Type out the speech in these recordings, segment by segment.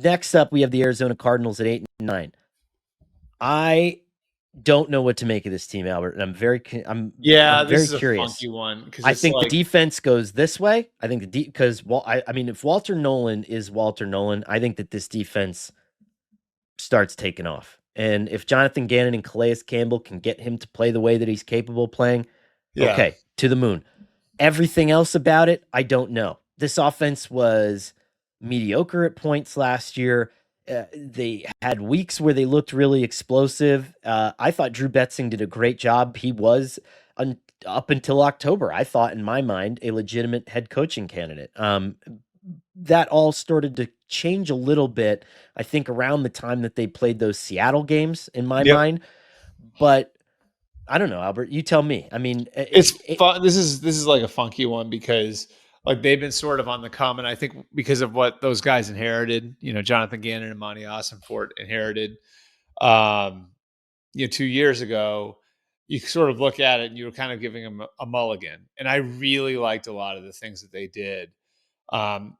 Next up, we have the Arizona Cardinals at 8-9. I don't know what to make of this team, Albert, and I'm very This very is curious. a funky one because I think the defense goes this way. I think because I mean, if Walter Nolan is Walter Nolan, I think that this defense starts taking off. And if Jonathan Gannon and Calais Campbell can get him to play the way that he's capable of playing, okay, to the moon. Everything else about it, I don't know. This offense was mediocre at points last year. They had weeks where they looked really explosive. I thought Drew Betzing did a great job. He was, up until October, I thought, in my mind, a legitimate head coaching candidate. That all started to change a little bit, I think, around the time that they played those Seattle games, in my mind. But I don't know, Albert. You tell me. I mean, it's fun. This is like a funky one because like they've been sort of on the come, and I think because of what those guys inherited, Jonathan Gannon and Monty Ossenfort inherited, 2 years ago, you sort of look at it and you were kind of giving them a mulligan. And I really liked a lot of the things that they did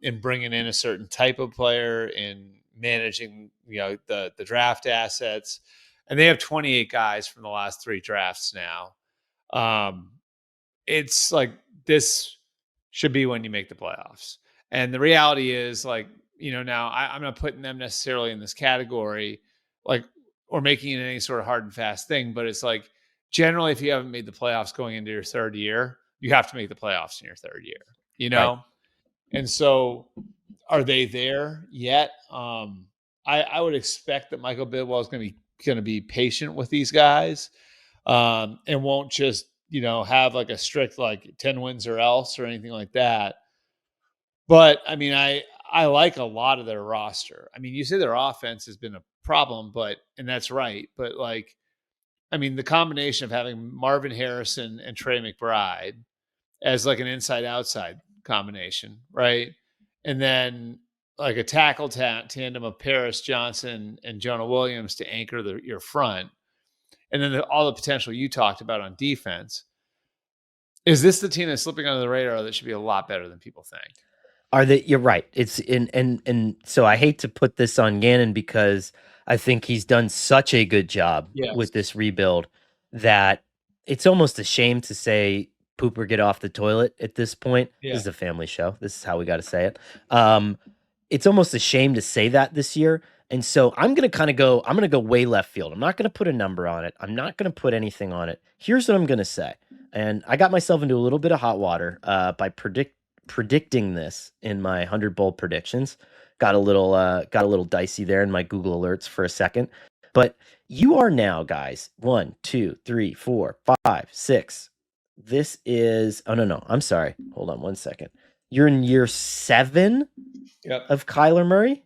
in bringing in a certain type of player, in managing, the draft assets. And they have 28 guys from the last 3 drafts now. It's like this should be when you make the playoffs. And the reality is, like, now I'm not putting them necessarily in this category, like, or making it any sort of hard and fast thing. But it's like, generally, if you haven't made the playoffs going into your third year, you have to make the playoffs in your third year, Right. And so are they there yet? I would expect that Michael Bidwell is going to be patient with these guys, and won't just, have like a strict, like 10 wins or else or anything like that. But I mean, I like a lot of their roster. I mean, you say their offense has been a problem, and that's right. But like, I mean, the combination of having Marvin Harrison and Trey McBride as like an inside-outside combination, right? And then like a tackle tandem of Paris Johnson and Jonah Williams to anchor your front. And then all the potential you talked about on defense. Is this the team that's slipping under the radar that should be a lot better than people think? You're right. It's and so I hate to put this on Gannon because I think he's done such a good job with this rebuild that it's almost a shame to say poop or get off the toilet at this point. Yeah. This is a family show. This is how we got to say it. It's almost a shame to say that this year. And so I'm going to go way left field. I'm not going to put a number on it. I'm not going to put anything on it. Here's what I'm going to say. And I got myself into a little bit of hot water by predicting this in my 100 bowl predictions. Got a little dicey there in my Google alerts for a second. But you are now, guys, 1, 2, 3, 4, 5, 6. This is no. I'm sorry. Hold on 1 second. You're in year 7 of Kyler Murray.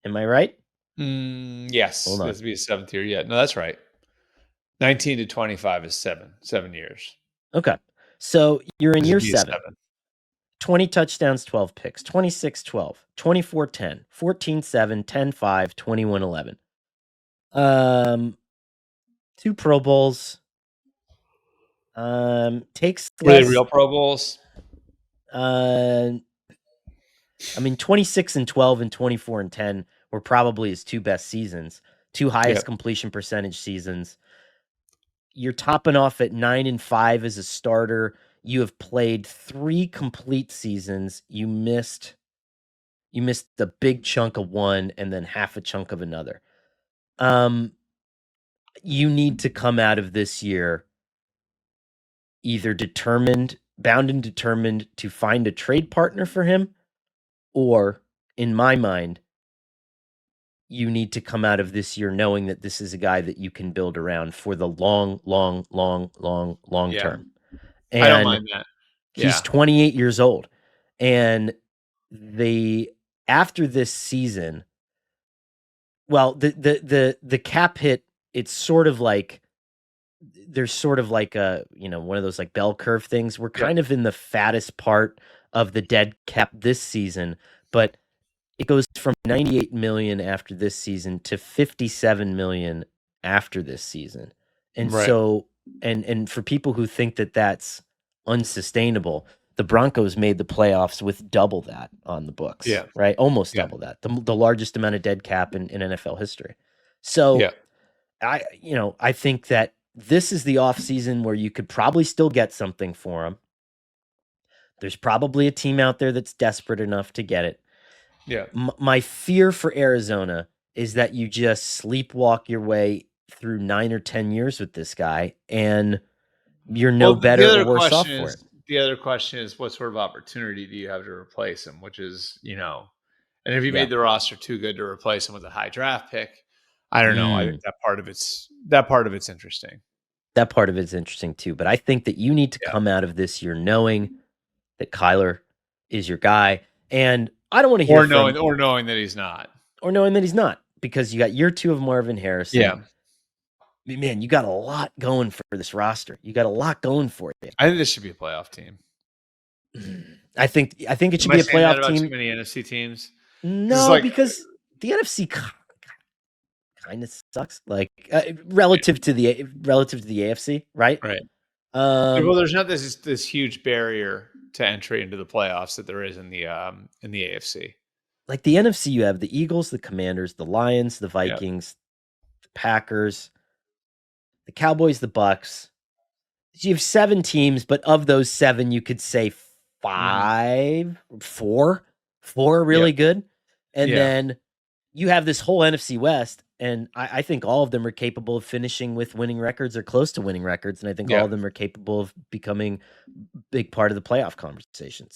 Am I right? Yes. This would be a 7th year. Yeah. No, that's right. 19 to 25 is 7 years. Okay. So you're in year 7. 20 touchdowns, 12 picks, 26-12, 24-10, 14-7, 10-5, 21-11. 2 Pro Bowls. Takes Were they real Pro Bowls? I mean, 26-12 and 24-10 were probably his 2 best seasons, 2 highest completion percentage seasons. You're topping off at 9-5 as a starter. You have played 3 complete seasons. You missed the big chunk of one and then half a chunk of another. You need to come out of this year either bound and determined to find a trade partner for him, or, in my mind, you need to come out of this year knowing that this is a guy that you can build around for the long term. And I don't mind that. He's 28 years old. And after this season, well, the cap hit, it's sort of like, there's sort of like a, one of those like bell curve things. We're kind of in the fattest part of the dead cap this season, but it goes from 98 million after this season to 57 million after this season. And so, and for people who think that that's unsustainable, the Broncos made the playoffs with double that on the books, Yeah. right? Almost Yeah. double that, the largest amount of dead cap in NFL history. So Yeah. I think that this is the offseason where you could probably still get something for him. There's probably a team out there that's desperate enough to get it. Yeah. My fear for Arizona is that you just sleepwalk your way through 9 or 10 years with this guy, and you're no better or worse off for it. The other question is, what sort of opportunity do you have to replace him? Which is, and if you Yeah. made the roster too good to replace him with a high draft pick, I don't know. I think Mm. that part of it's interesting. That part of it's interesting too. But I think that you need to Yeah. come out of this year knowing that Kyler is your guy. And I don't want to hear knowing that he's not. Or knowing that he's not, because you got year 2 of Marvin Harrison. Yeah. Man, you got a lot going for this roster. You got a lot going for you. I think this should be a playoff team. I think it should Am be I a saying that playoff about team. too many NFC teams? No, because the NFC kind of sucks. Like relative to the AFC, right? Right. Well, there's not this huge barrier to entry into the playoffs that there is in the AFC. Like the NFC, you have the Eagles, the Commanders, the Lions, the Vikings, the Packers, the Cowboys, the Bucks. You have 7 teams, but of those 7, you could say 4 are really good. And then you have this whole NFC West, and I think all of them are capable of finishing with winning records or close to winning records. And I think all of them are capable of becoming a big part of the playoff conversation.